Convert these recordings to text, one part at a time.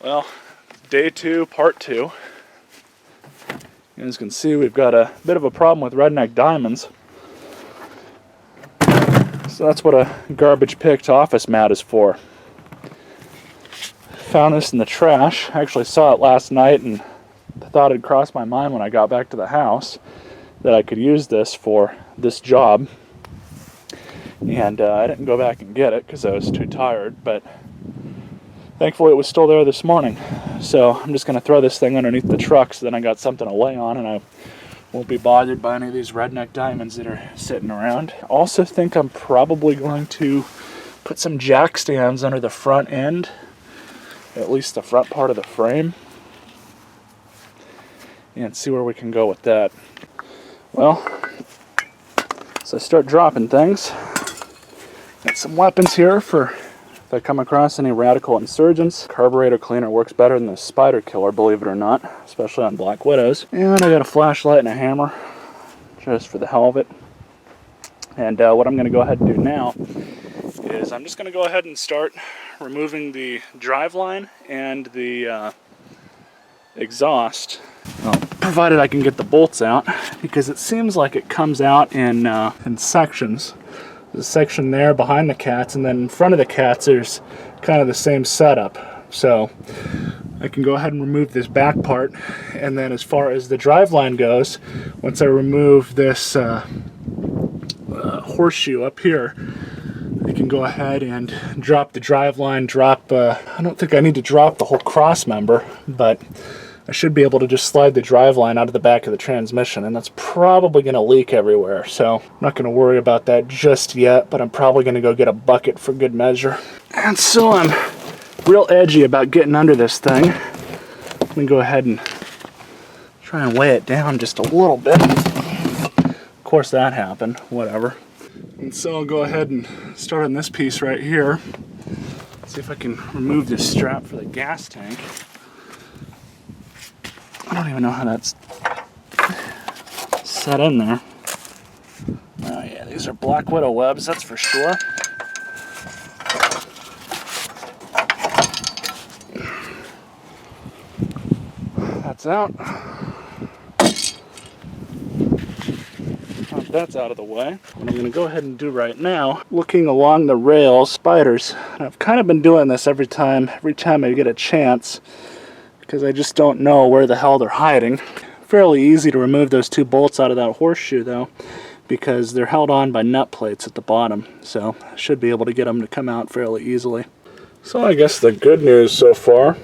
Well, day 2, part 2. You guys can see we've got a bit of a problem with redneck diamonds. So that's what a garbage picked office mat is for. Found this in the trash. I actually saw it last night and thought it crossed my mind when I got back to the house that I could use this for this job. And I didn't go back and get it because I was too tired, but thankfully it was still there this morning. So I'm just going to throw this thing underneath the truck so then I got something to lay on and I won't be bothered by any of these redneck diamonds that are sitting around. I also think I'm probably going to put some jack stands under the front end, at least the front part of the frame, and see where we can go with that. Well, so I start dropping things. Got some weapons here for if I come across any radical insurgents. Carburetor cleaner works better than the spider killer, believe it or not, especially on Black Widows. And I got a flashlight and a hammer, just for the hell of it. And what I'm going to go ahead and do now is I'm just going to go ahead and start removing the driveline and the exhaust. Well, provided I can get the bolts out, because it seems like it comes out in sections. There's a section there behind the cats, and then in front of the cats there's kind of the same setup. So I can go ahead and remove this back part, and then as far as the driveline goes, once I remove this horseshoe up here, I can go ahead and drop the driveline, I don't think I need to drop the whole cross member, but I should be able to just slide the driveline out of the back of the transmission, and that's probably going to leak everywhere, so I'm not going to worry about that just yet, but I'm probably going to go get a bucket for good measure. And so I'm real edgy about getting under this thing. Let me go ahead and try and weigh it down just a little bit. Of course that happened, whatever. And so I'll go ahead and start on this piece right here. See if I can remove this strap for the gas tank. I don't even know how that's set in there. Oh yeah, these are Black Widow webs, that's for sure. That's out. That's out of the way. What I'm going to go ahead and do right now, looking along the rails, spiders. And I've kind of been doing this every time I get a chance, because I just don't know where the hell they're hiding. Fairly easy to remove those 2 bolts out of that horseshoe though, because they're held on by nut plates at the bottom, so I should be able to get them to come out fairly easily. So I guess the good news so far,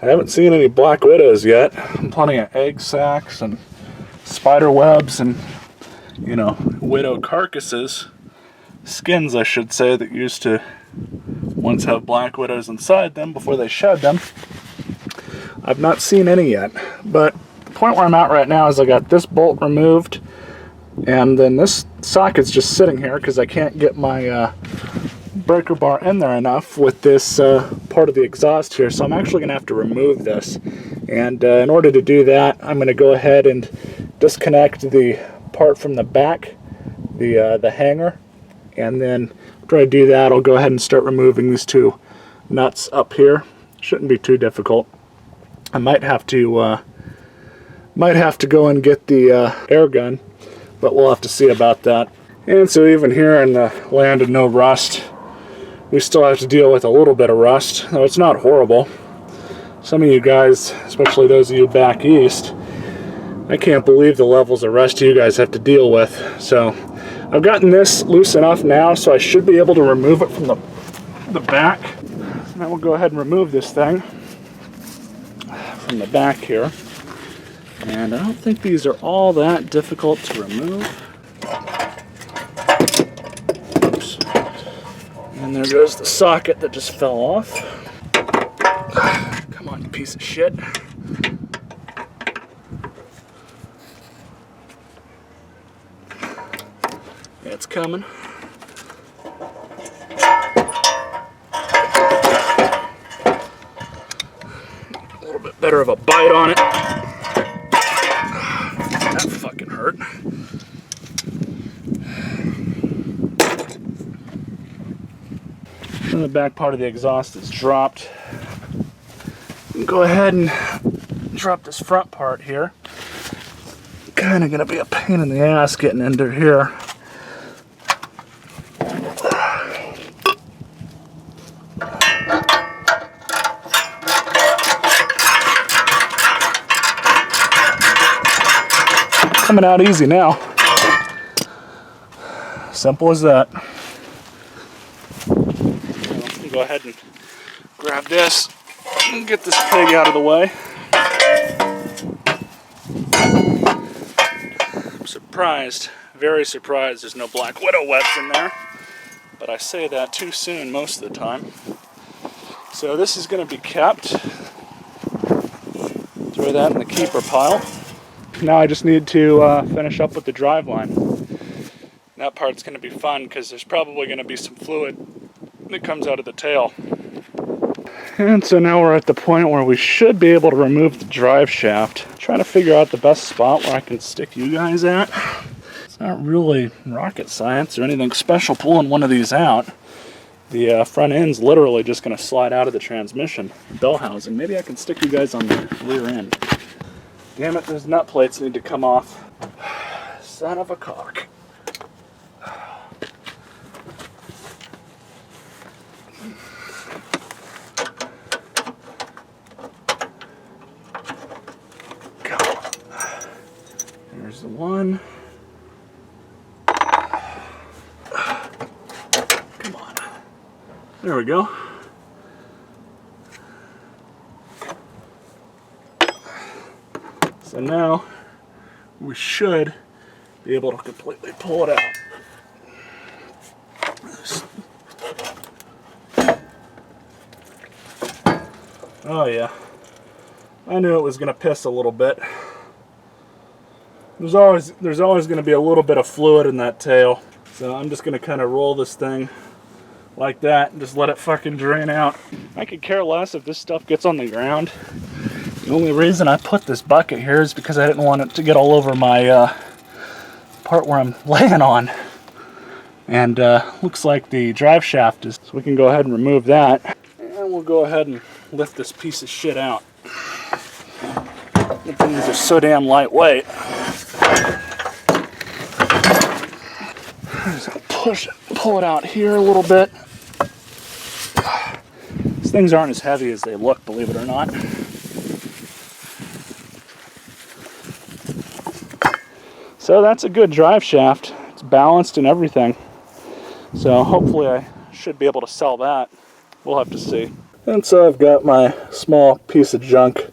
I haven't seen any Black Widows yet. Plenty of egg sacs and spider webs and, you know, widow carcasses, skins I should say, that used to once have Black Widows inside them before they shed them. I've not seen any yet, but the point where I'm at right now is I got this bolt removed, and then this socket's just sitting here because I can't get my breaker bar in there enough with this part of the exhaust here, so I'm actually going to have to remove this. And in order to do that, I'm going to go ahead and disconnect the part from the back, the hanger, and then after I do that, I'll go ahead and start removing these 2 nuts up here. Shouldn't be too difficult. I might have to go and get the air gun, but we'll have to see about that. And so even here in the land of no rust, we still have to deal with a little bit of rust, though it's not horrible. Some of you guys, especially those of you back east, I can't believe the levels of rust you guys have to deal with. So I've gotten this loose enough now, so I should be able to remove it from the back. And I will go ahead and remove this thing from the back here. And I don't think these are all that difficult to remove. Oops. And there goes the socket that just fell off. Come on, you piece of shit. Yeah, it's coming. A little bit better of a bite on it. That fucking hurt. And the back part of the exhaust is dropped. Go ahead and drop this front part here. Kind of gonna be a pain in the ass getting under here. Coming out easy now. Simple as that. Go ahead and grab this and get this pig out of the way. I'm surprised, very surprised there's no Black Widow webs in there, but I say that too soon most of the time. So this is going to be kept. Throw that in the keeper pile. Now I just need to finish up with the driveline. That part's going to be fun because there's probably going to be some fluid that comes out of the tail. And so now we're at the point where we should be able to remove the drive shaft. Trying to figure out the best spot where I can stick you guys at. It's not really rocket science or anything special pulling one of these out. The front end's literally just going to slide out of the transmission bell housing. Maybe I can stick you guys on the rear end. Damn it, those nut plates need to come off. Son of a cock. There's the one. Come on. There we go. So now we should be able to completely pull it out. Oh yeah. I knew it was going to piss a little bit. There's always going to be a little bit of fluid in that tail. So I'm just going to kind of roll this thing like that and just let it fucking drain out. I could care less if this stuff gets on the ground. The only reason I put this bucket here is because I didn't want it to get all over my part where I'm laying on. And looks like the drive shaft is, so we can go ahead and remove that. And we'll go ahead and lift this piece of shit out. The things are so damn lightweight. I'm just gonna push it, pull it out here a little bit. These things aren't as heavy as they look, believe it or not. So that's a good drive shaft. It's balanced and everything. So hopefully I should be able to sell that. We'll have to see. And so I've got my small piece of junk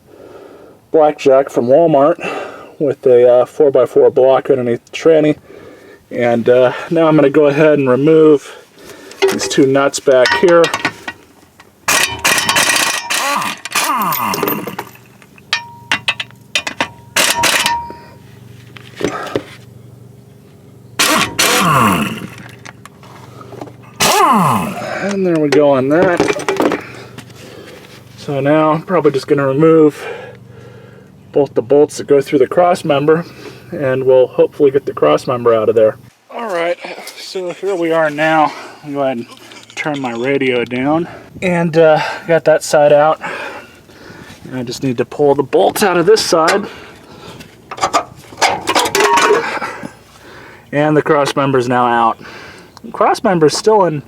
blackjack from Walmart with a 4x4 block underneath the tranny. And now I'm going to go ahead and remove these two nuts back here. And there we go on that. So now I'm probably just going to remove both the bolts that go through the cross member, and we'll hopefully get the cross member out of there. Alright, so here we are now. I'll go ahead and turn my radio down. And got that side out. And I just need to pull the bolts out of this side. And the cross member is now out. The cross member is still in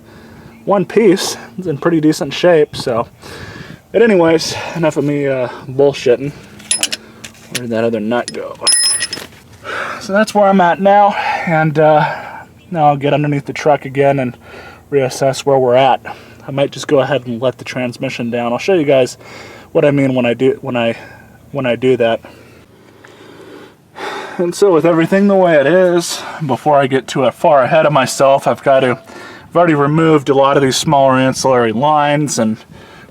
one piece. It's in pretty decent shape, so. But anyways, enough of me bullshitting. Where did that other nut go? So that's where I'm at now, and now I'll get underneath the truck again and reassess where we're at. I might just go ahead and let the transmission down. I'll show you guys what I mean when I do that. And so with everything the way it is, before I get too far ahead of myself, I've already removed a lot of these smaller ancillary lines and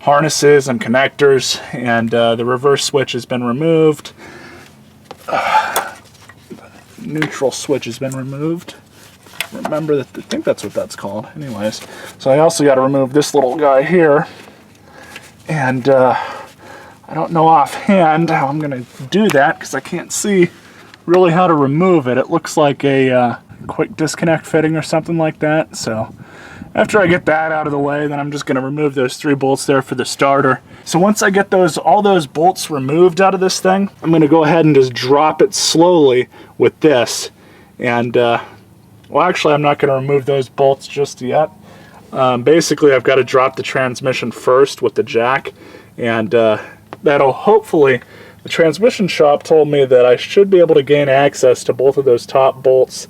harnesses and connectors, and the reverse switch has been removed. Neutral switch has been removed. Remember that, I think that's what that's called. Anyways, so I also got to remove this little guy here, and I don't know offhand how I'm going to do that because I can't see really how to remove it. It looks like a quick disconnect fitting or something like that. So after I get that out of the way, then I'm just going to remove those 3 bolts there for the starter So once I get all those bolts removed out of this thing, I'm gonna go ahead and just drop it slowly with this. And well, actually I'm not gonna remove those bolts just yet. Basically I've got to drop the transmission first with the jack, and that'll hopefully, the transmission shop told me that I should be able to gain access to both of those top bolts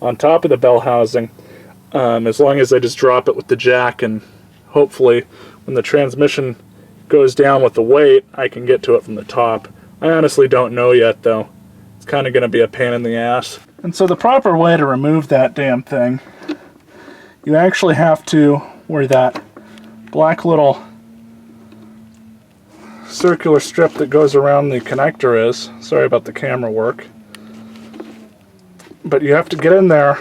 on top of the bell housing, as long as I just drop it with the jack, and hopefully when the transmission goes down with the weight, I can get to it from the top. I honestly don't know yet though. It's kind of going to be a pain in the ass. And so the proper way to remove that damn thing, you actually have to, where that black little circular strip that goes around the connector is, sorry about the camera work, but you have to get in there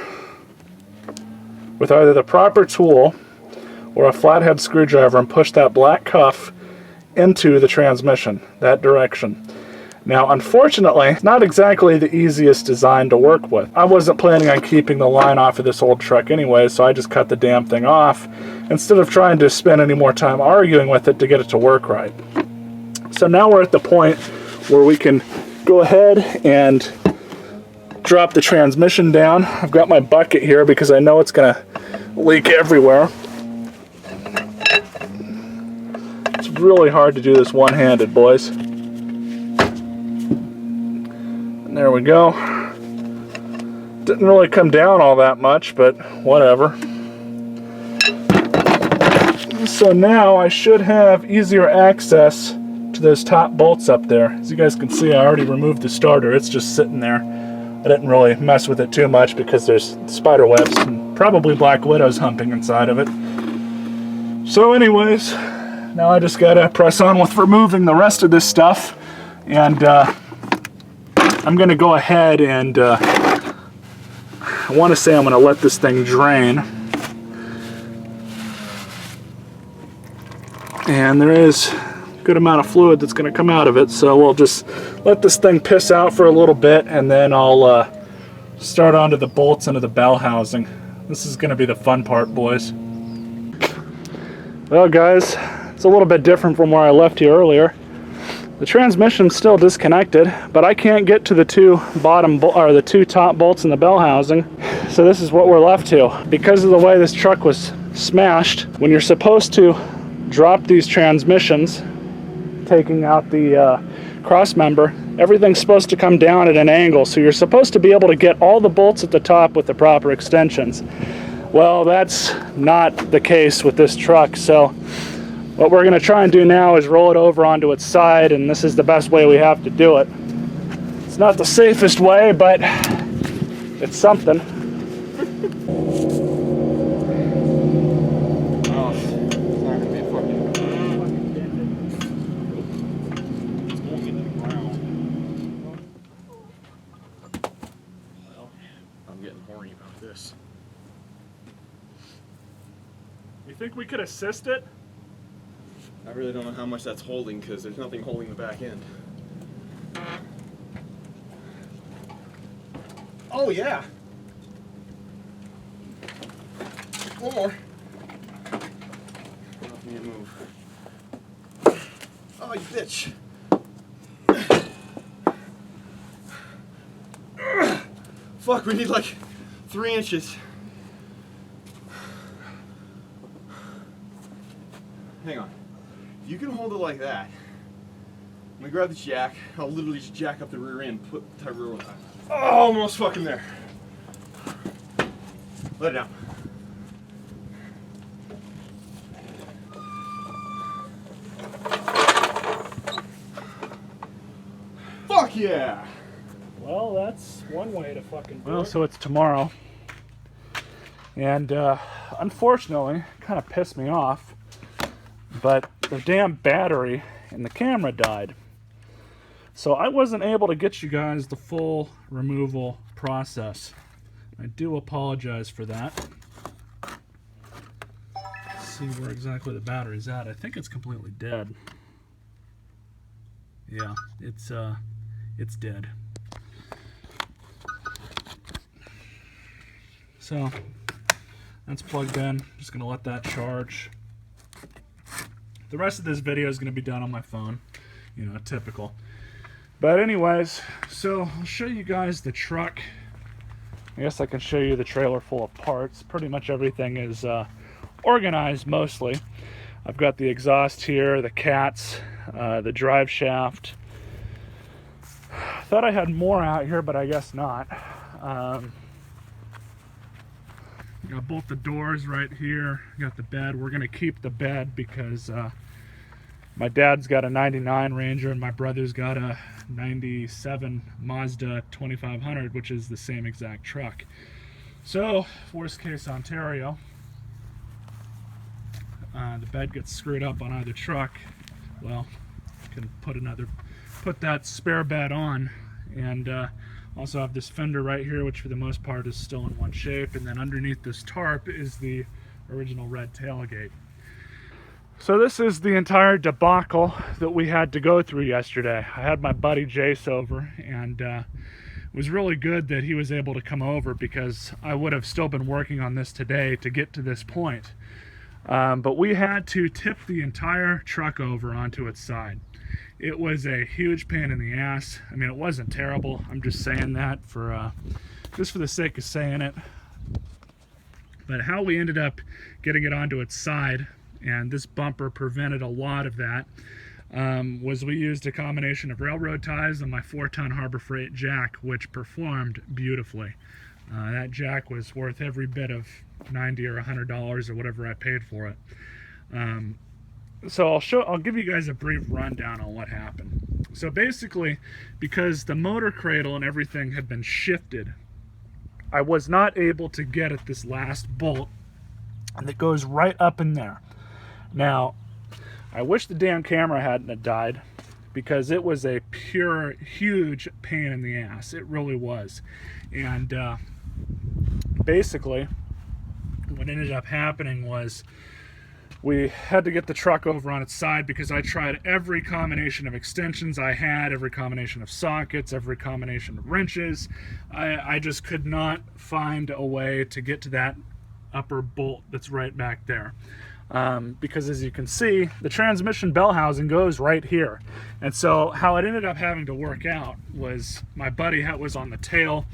with either the proper tool or a flathead screwdriver and push that black cuff into the transmission, that direction. Now, unfortunately, it's not exactly the easiest design to work with. I wasn't planning on keeping the line off of this old truck anyway, so I just cut the damn thing off instead of trying to spend any more time arguing with it to get it to work right. So now we're at the point where we can go ahead and drop the transmission down. I've got my bucket here because I know it's gonna leak everywhere. It's really hard to do this one-handed, boys. There we go. Didn't really come down all that much, but whatever. So now I should have easier access to those top bolts up there. As you guys can see, I already removed the starter. It's just sitting there. I didn't really mess with it too much because there's spider webs and probably black widows humping inside of it. So anyways, now I just gotta press on with removing the rest of this stuff, and I'm going to go ahead and I want to say I'm going to let this thing drain. And there is a good amount of fluid that's going to come out of it, so we'll just let this thing piss out for a little bit, and then I'll start onto the bolts into the bell housing. This is going to be the fun part, boys. Well, guys, it's a little bit different from where I left you earlier. The transmission's still disconnected, but I can't get to the two top bolts in the bell housing. So this is what we're left to. Because of the way this truck was smashed, when you're supposed to drop these transmissions, taking out the cross member, everything's supposed to come down at an angle. So you're supposed to be able to get all the bolts at the top with the proper extensions. Well, that's not the case with this truck. So what we're going to try and do now is roll it over onto its side, and this is the best way we have to do it. It's not the safest way, but it's something. Oh, it's not going to be a fucking... It's going into the ground. Well, I'm getting horny about this. You think we could assist it? I really don't know how much that's holding because there's nothing holding the back end. Oh yeah! One more. Let me move. Oh, you bitch! Fuck, we need like 3 inches. Hang on. You can hold it like that. I'm gonna grab the jack. I'll literally just jack up the rear end, put the rear one. Oh, almost fucking there. Let it down. Fuck yeah! Well, that's one way to fucking do it. Well, so it's tomorrow. And unfortunately, kind of pissed me off, but the damn battery in the camera died. So I wasn't able to get you guys the full removal process. I do apologize for that. Let's see where exactly the battery's at. I think it's completely dead. Yeah, it's dead. So that's plugged in. Just gonna let that charge. The rest of this video is going to be done on my phone, you know, typical. But anyways, so I'll show you guys the truck. I guess I can show you the trailer full of parts. Pretty much everything is organized mostly. I've got the exhaust here, the cats, the drive shaft. Thought I had more out here, but I guess not. Got both the doors right here. Got the bed. We're gonna keep the bed because my dad's got a 99 Ranger and my brother's got a 97 Mazda 2500, which is the same exact truck. So, worst case Ontario, the bed gets screwed up on either truck. Well, you can put that spare bed on, and also have this fender right here, which for the most part is still in one shape, and then underneath this tarp is the original red tailgate. So this is the entire debacle that we had to go through yesterday. I had my buddy Jace over, and it was really good that he was able to come over because I would have still been working on this today to get to this point. But we had to tip the entire truck over onto its side. It was a huge pain in the ass. I mean, it wasn't terrible. I'm just saying that for just for the sake of saying it. But how we ended up getting it onto its side, and this bumper prevented a lot of that, was we used a combination of railroad ties and my 4-ton Harbor Freight jack, which performed beautifully. That jack was worth every bit of $90 or $100 or whatever I paid for it. So I'll give you guys a brief rundown on what happened. So basically, because the motor cradle and everything had been shifted, I was not able to get at this last bolt that goes right up in there. Now, I wish the damn camera hadn't have died, because it was a pure, huge pain in the ass. It really was. And basically, what ended up happening was we had to get the truck over on its side because I tried every combination of extensions I had, every combination of sockets, every combination of wrenches. I just could not find a way to get to that upper bolt that's right back there. Because as you can see, the transmission bell housing goes right here. And so how it ended up having to work out was my buddy was on the tail.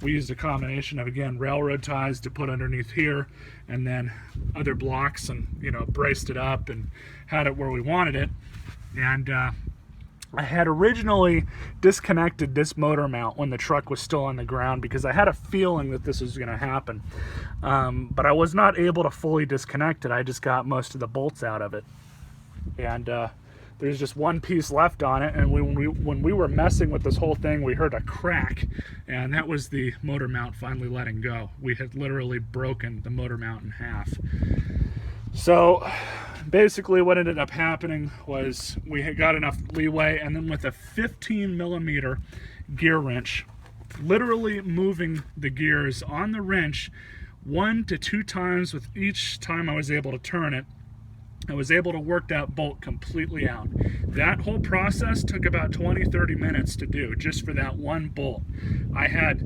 We used a combination of, again, railroad ties to put underneath here, and then other blocks, and, you know, braced it up and had it where we wanted it. And I had originally disconnected this motor mount when the truck was still on the ground because I had a feeling that this was going to happen. But I was not able to fully disconnect it. I just got most of the bolts out of it. And there's just one piece left on it, and when we were messing with this whole thing, we heard a crack, and that was the motor mount finally letting go. We had literally broken the motor mount in half. So basically what ended up happening was we had got enough leeway, and then with a 15mm gear wrench, literally moving the gears on the wrench 1 to 2 times with each time I was able to turn it, I was able to work that bolt completely out. That whole process took about 20-30 minutes to do, just for that one bolt. I had,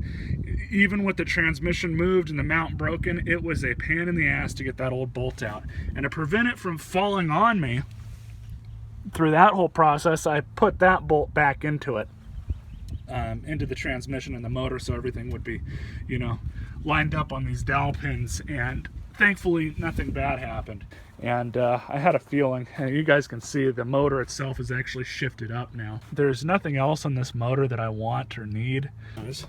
even with the transmission moved and the mount broken, it was a pain in the ass to get that old bolt out. And to prevent it from falling on me through that whole process, I put that bolt back into it, into the transmission and the motor, so everything would be, you know, lined up on these dowel pins, and thankfully nothing bad happened. And I had a feeling, and you guys can see the motor itself is actually shifted up now. There's nothing else on this motor that I want or need. So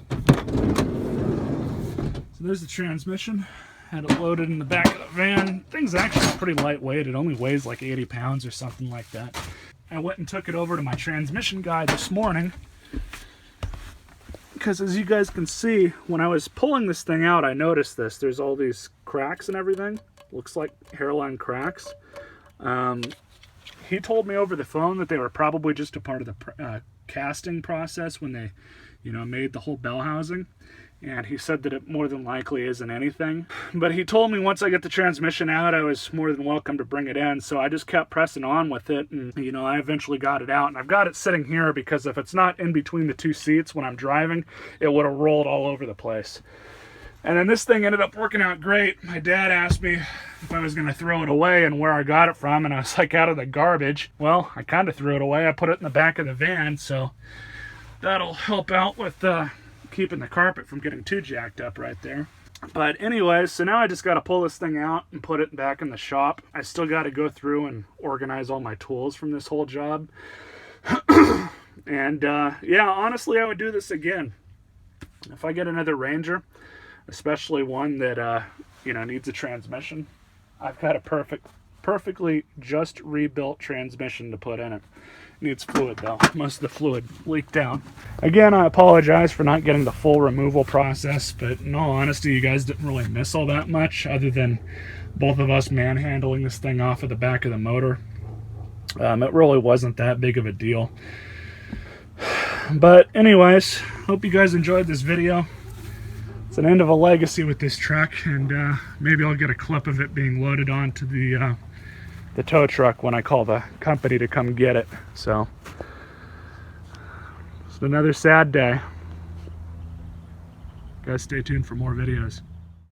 there's the transmission. Had it loaded in the back of the van. Thing's actually pretty lightweight. It only weighs like 80 pounds or something like that. I went and took it over to my transmission guy this morning, because as you guys can see, when I was pulling this thing out, I noticed this. There's all these cracks and everything. Looks like hairline cracks. He told me over the phone that they were probably just a part of the casting process when they, you know, made the whole bell housing. And he said that it more than likely isn't anything. But he told me once I get the transmission out, I was more than welcome to bring it in. So I just kept pressing on with it, and, you know, I eventually got it out. And I've got it sitting here because if it's not in between the two seats when I'm driving, it would have rolled all over the place. And then this thing ended up working out great. My dad asked me if I was going to throw it away and where I got it from, and I was like, out of the garbage. Well, I kind of threw it away. I put it in the back of the van, so that'll help out with keeping the carpet from getting too jacked up right there. But anyways, so now I just got to pull this thing out and put it back in the shop. I still got to go through and organize all my tools from this whole job. And yeah, honestly, I would do this again. If I get another Ranger, especially one that you know, needs a transmission, I've got a perfectly just rebuilt transmission to put in it. Needs fluid though. Most of the fluid leaked out. Again, I apologize for not getting the full removal process, but in all honesty, you guys didn't really miss all that much other than both of us manhandling this thing off of the back of the motor. It really wasn't that big of a deal. But anyways, hope you guys enjoyed this video. It's an end of a legacy with this truck, and maybe I'll get a clip of it being loaded onto the tow truck when I call the company to come get it. So it's another sad day. Guys, stay tuned for more videos.